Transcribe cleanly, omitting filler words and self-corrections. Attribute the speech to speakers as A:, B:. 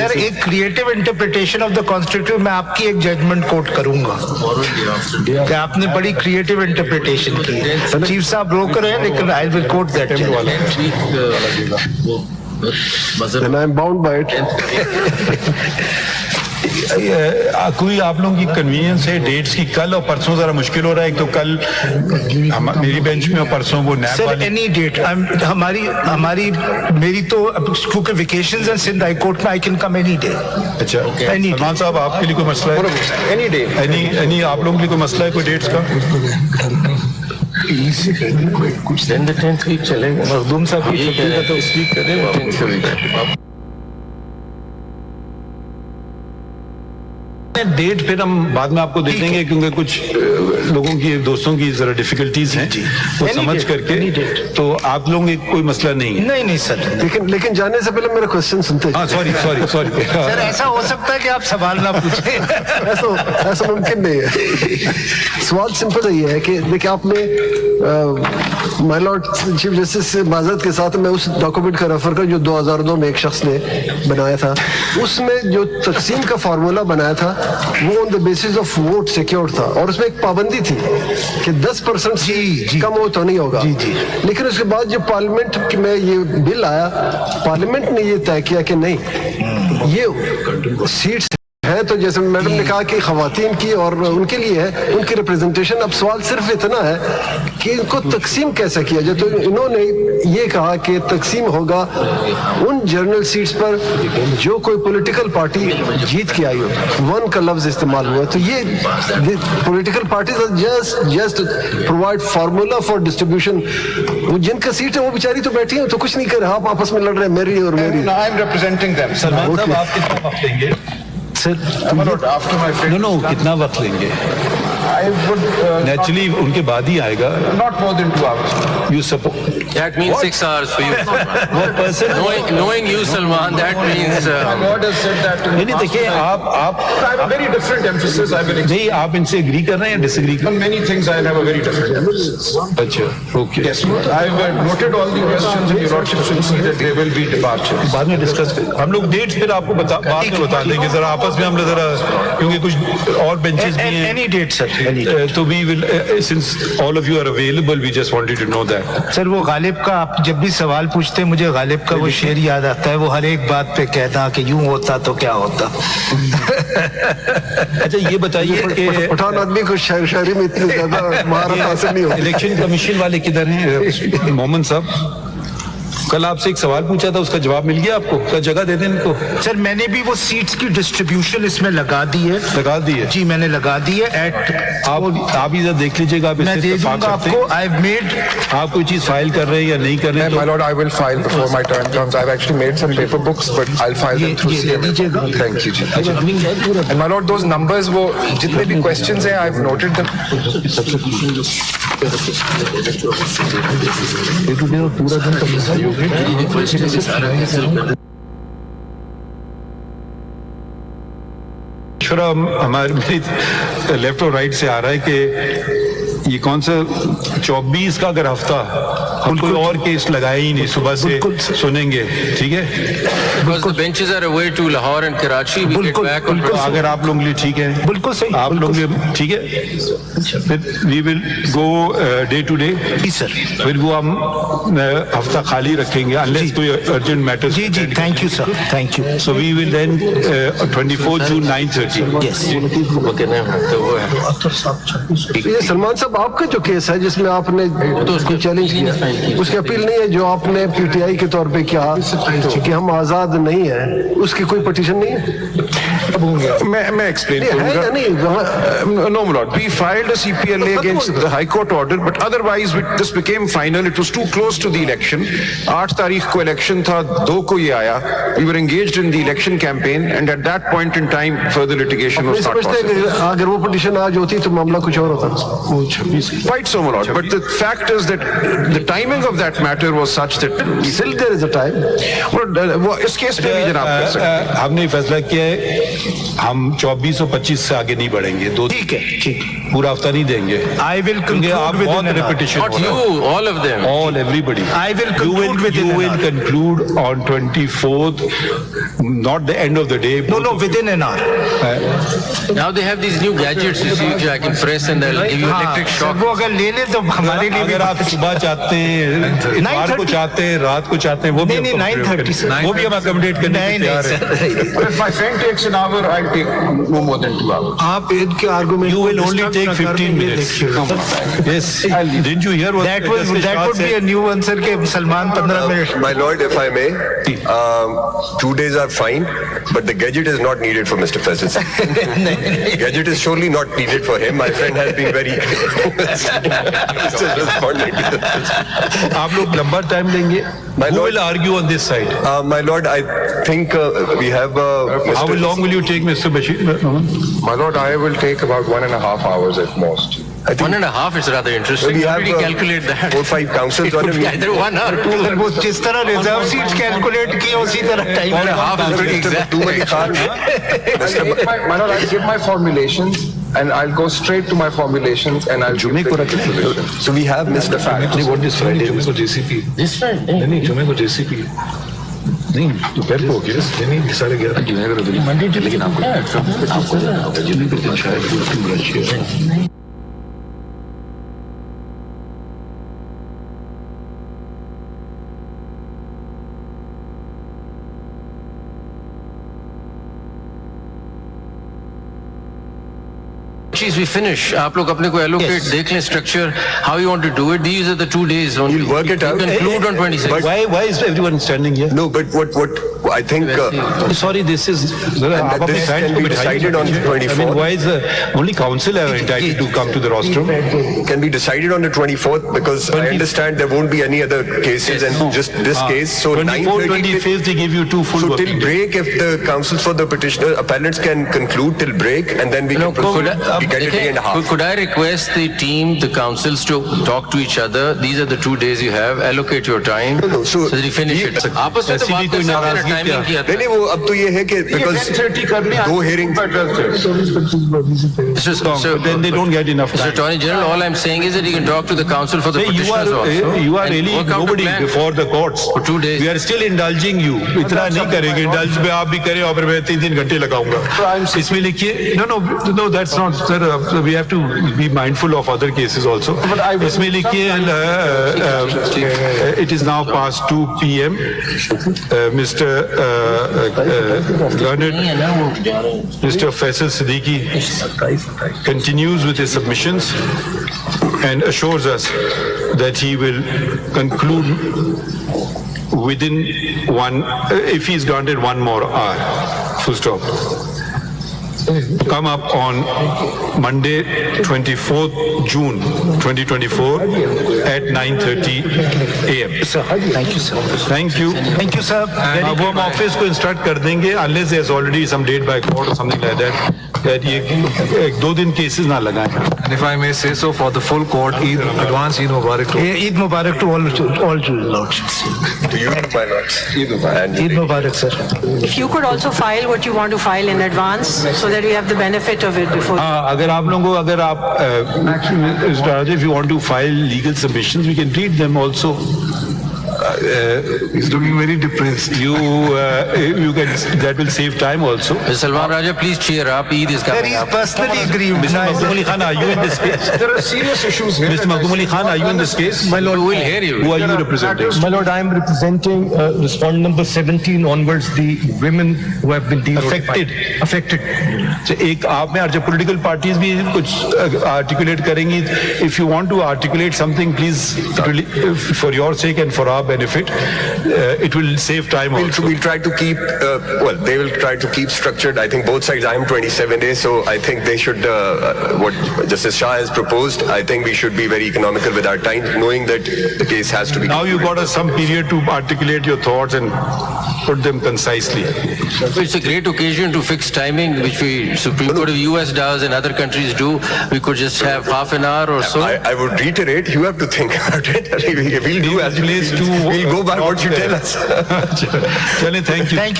A: Sir एक creative interpretation of the constitution मैं आपकी एक जजमेंट कोट करूंगा कि आपने बड़ी क्रिएटिव इंटरप्रिटेशन की। चीफ साहब ब्रोकर है लेकिन I will coat that
B: and I'm bound by it.
C: कोई आप लोगों की कन्वीनियंस है डेट्स की? कल और परसों जरा मुश्किल हो रहा है, एक तो कल मेरी बेंच में और परसों वो नैब वाली।
A: एनी डेट हमारी मेरी तो क्योंकि वेकेशंस हैं सिंध हाई कोर्ट में, I can come any day.
C: अच्छा सलमान साहब आपके लिए कोई मसला है?
B: Any day.
C: एनी आप लोगों के लिए कोई मसला है कोई डेट्स का?
A: चलेगा मखदूम साहब की छुट्टी का तो स्पीक करेगा।
C: डेट फिर हम बाद में आपको दे देंगे क्योंकि कुछ लोगों की दोस्तों की जरा डिफिकल्टीज हैं वो समझ करके, तो आप लोगों को कोई मसला नहीं है।
A: नहीं सर,
B: लेकिन जाने से पहले मेरा क्वेश्चन सुनते।
C: सॉरी
A: सर ऐसा हो सकता है कि आप सवाल ना पूछें।
B: ऐसा मुमकिन नहीं है। सवाल सिंपल ये है कि देखिए आपने माय लॉर्ड चीफ जस्टिस से माजरत के साथ मैं उस डॉक्यूमेंट का रेफर कर जो 2002 में एक शख्स ने बनाया था, उसमें जो तकसीम का फार्मूला बनाया था वो on the basis of vote secure था और उसमें एक पाबंदी थी कि 10% से कम हो तो नहीं होगा। लेकिन उसके बाद जब पार्लियामेंट में ये बिल आया, पार्लियामेंट ने ये तय किया कि नहीं ये सीट्स है, तो जैसे मैडम ने कहा कि खवातीन की और उनके लिए है उनकी रिप्रेजेंटेशन। अब सवाल सिर्फ इतना है कि इनको तकसीम कैसे किया जाए, तो इन्होंने ये कहा कि तकसीम होगा उन जनरल सीट्स पर जो कोई पॉलिटिकल पार्टी जीत के आई हो। वन का लफ्ज इस्तेमाल हुआ, तो ये political parties just provide formula for distribution. वो जिनका सीट है वो बेचारी तो बैठी है तो कुछ नहीं कर रहे, आप आपस में लड़ रहे हैं मेरी और मेरी।
C: I am representing them. Salman साहब आप कितना वक्त लेंगे? नो कितना वक्त लेंगे? Naturally, उनके बाद ही आएगा।
D: Not more than 2 hours.
C: You suppose
E: that means 6 hours for you. knowing you, Salman, that means.
D: My lord has said that.
C: नहीं देखिए आप
D: I have a very different emphasis. I will.
C: नहीं आप इनसे एग्री कर रहे हैं या डिसएग्री कर?
D: On many things, I have a very different emphasis.
C: अच्छा okay.
D: Yes, I have noted all the questions, and your lordship will see that there will be departures.
C: बाद में डिस्कस हम लोग डेट्स फिर आपको बाद में बता देंगे जरा आपस में हम जरा, क्योंकि कुछ और बेंचेस भी हैं।
A: एनी डेट सर,
C: तो we will since all of you are available, we just wanted to know that.
A: Sir वो गालिब का आप जब भी सवाल पूछते हैं मुझे गालिब का वो शेर याद आता है, वो हर एक बात पे कहता कि यूं होता तो क्या होता।
C: अच्छा ये बताइए कि
B: पठान आदमी को शायरी में इतनी ज्यादा महारत हासिल नहीं होती।
C: इलेक्शन कमीशन वाले किधर हैं मोहम्मद साहब? कल आपसे एक सवाल पूछा था उसका जवाब मिल गया आपको? क्या जगह दे दें इनको?
A: सर मैंने भी वो सीट्स की डिस्ट्रीब्यूशन इसमें लगा दी है।
C: लगा दी है?
A: जी मैंने लगा दी है।
C: आप इधर देख लीजिएगा,
A: मैं दे दूंगा आपको। आई हैव मेड,
C: आप कोई चीज फाइल कर रहे हैं या नहीं कर रहे हैं?
D: My lord, I will file before my turn comes. I've actually made some paper books, but I'll file them through CMA. Thank you, ji. And my lord, those numbers, वो जितने भी questions हैं, I've noted them.
A: पूरा दिन
C: हमारे left और right से आ रहा है कि ये कौन सा 24 का अगर हफ्ता हम कोई और केस लगाए ही नहीं, सुबह से सुनेंगे, ठीक है?
E: Because the benches are away to Lahore and Karachi. We get back on.
C: अगर आप लोगों के लिए ठीक है,
A: बिल्कुल सही,
C: आप लोगों के लिए ठीक है, फिर we will go day to day.
A: जी सर,
C: फिर वो हम हफ्ता खाली रखेंगे unless कोई urgent matters.
A: जी thank you sir, thank you.
C: So we will then 24 June 9:30.
A: Yes.
B: ये सलमान साहब आपका जो केस है जिसमें आपने उसको चैलेंज किया, उसकी अपील नहीं है जो आपने पीटीआई के तौर पे किया कि हम आजाद नहीं है, उसकी कोई पिटीशन नहीं है?
D: मैं explain करूँगा। No, my lord. We filed a CPLA against the High Court order, but otherwise this became final. It was too close to the election. 8 तारीख को election था, 2 को ये आया. We were engaged in the election campaign, and at that point in time, further litigation was not possible.
B: अगर वो petition आज होती तो मामला कुछ और होता।
D: Quite so, my lord. But the fact is that the timing of that matter was such that
B: still there is a time.
D: वो इस केस में भी जनाब कर सकते हैं।
C: हमने फैसला किया है हम 24 और 25 से आगे नहीं बढ़ेंगे।
A: ठीक है, ठीक।
C: पूरा हफ्ता नहीं देंगे
A: I will
C: क्योंकि आप
A: conclude
C: बहुत
A: within an hour.
C: repetition
E: Not
C: हो रहा है।
E: you, all of them.
C: All, everybody.
A: I will
C: You
A: conclude within
C: you
A: an
C: will
A: hour.
C: conclude on 24th, not the end of the day.
A: No, within an hour.
E: Now they have these new gadgets, you see, which I can press and they'll give you electric
A: हाँ,
E: shock.
A: वो अगर ले ले तो हमारे लिए भी
C: अगर आप सुबह चाहते हैं, इतवार को
A: 9:30
C: चाहते हैं, रात को चाहते हैं, वो भी
A: नहीं,
C: हम
A: 9:30
C: accommodate करेंगे। वो भी हम अकोमोडेट करने
A: नहीं
C: के
A: नहीं
C: तैयार हैं।
A: Sir
D: But if my friend takes an hour, I'll take no more than 2 hours.
B: आप इनके argument
C: You will only take 15 minutes. Yes. Didn't you hear what
A: that
C: Justice Shah
A: would be
C: said?
A: a new one sir के Salman 15 minute
F: My lord, if I may, 2 days are fine, but the gadget is not needed for Mr. Faisal. Gadget is surely not needed for him. My friend has been very responding to this.
C: आप लोग लंबा time लेंगे?
F: My
C: Who
F: lord-
C: will argue on this side?
F: My lord, I think we have
C: How
F: Mr.
C: long will you take, Mr. Bashir?
D: My lord, I will take about 1.5 hours at most.
F: I think
E: 1.5 is rather interesting.
F: we
E: How
F: have
E: did you calculate that?
F: 4-5 councils
E: It
F: on
E: could be
F: it.
E: either 1 hour or 2
A: sir वो जिस तरह reserve seats calculate किए उसी तरह time
E: 1.5 is pretty exact.
F: Too many cars.
D: My lord, I'll give my formulations and I'll go straight to my formulations and I'll
C: जुमे को रखें।
F: So we have Mr.
C: What is Friday? जुमे को JCP।
E: This one,
C: नहीं, जुमे को JCP। नहीं, दोपहर को हो गया। नहीं, 11:30 जुमे को रखें। मंडे को लेकिन आपको जुमे को दिन शायद तुम रशिया।
E: Geez, we finish. आप लोग अपने को allocate, देख लें structure, how you want to do it. These are the 2 days only.
F: We'll work it out.
E: You conclude on 26.
C: Why is everyone standing here?
F: No, but what I think
C: Sorry, this is.
F: that this can be decided on the
C: I mean,
F: 24th.
C: why is only council are entitled to come to the rostrum?
F: Can be decided on the 24th because I understand there won't be any other cases and just this case. So
C: 24th,
F: 9:30
C: 25th, they give you 2 full
F: So
C: working
F: till
C: days.
F: break, if the counsels for the petitioner, appellants can conclude till break, and then we
E: No,
F: can proceed. We get a day and a half.
E: could I request the team, the councils to talk to each other? These are the 2 days you have. Allocate your time.
F: No, so
E: that you finish it. आपस में तो बात कर सकते हैं, timing किया था.
F: नहीं नहीं वो अब तो ये है कि because
D: 10:30 करने
F: दो hearing
E: So,
C: Then they don't get enough
E: Mr.
C: time.
E: Attorney General, all I'm saying is that you can talk to the council for the
C: Hey,
E: petitioners also.
C: you are
E: and
C: really
E: work out a
C: nobody
E: plan.
C: before the courts.
E: For 2 days.
C: We are still indulging you. इतना नहीं करेंगे. Indulge में आप भी करें और फिर मैं 3 घंटे लगाऊंगा. इसमें लिखिए. No, that's not, sir. We have to be mindful of other cases also. इसमें लिखिए. It is now past 2 p.m. Mr. Learned, Mr. Faisal Siddiqui continues with his submissions and assures us that he will conclude within if he is granted 1 more hour. Full stop. Come up on Monday, 24th June 2024 at 9:30 a.m.
A: Thank you sir.
C: Thank you.
A: Thank you sir.
C: अब वो हम office को instruct कर देंगे unless there's already some date by court or something like that that ये 1-2 दिन cases ना लगाएं.
G: And if I may say so, for the full court, advance Eid Mubarak to
A: Eid Mubarak to all lordships.
F: To you, my lords. And
A: Eid Mubarak sir.
H: If you could also file what you want to file in advance so that we have the benefit of it before.
C: अगर आप लोगों को Mr. Raja, if you want to file legal submissions, we can read them also.
G: He's looking very depressed.
C: You can, that will save time also.
E: Mr. Salman Raja, please cheer up. Eid is
A: Sir,
E: coming
A: he's
E: up.
A: personally grieved.
C: Mr. Makhdoom Ali Khan, are you in this case?
D: There are serious issues here.
C: Mr. Makhdoom Ali Khan, are you in this case?
E: We will hear you.
C: Who are you representing?
I: My lord, I am representing respondent number 17 onwards, the women who have been
C: Affected.
I: Affected.
C: So, एक आप में जो political parties भी कुछ articulate करेंगी. If you want to articulate something, please, for your sake and for our benefit, it will save time also.
F: we'll try to keep, they will try to keep structured. I think both sides, I am 27 days, so I think they should, what Justice Shah has proposed, I think we should be very economical with our time, knowing that the case has to be.
C: Now you got some period to articulate your thoughts and put them concisely.
E: It's a great occasion to fix timing, which we Supreme Court of US does and other countries do. We could just have half an hour or so.
F: I would reiterate, you have to think about it. We'll do as
C: Place to
F: we'll go by what you tell us.
C: Chale, thank you.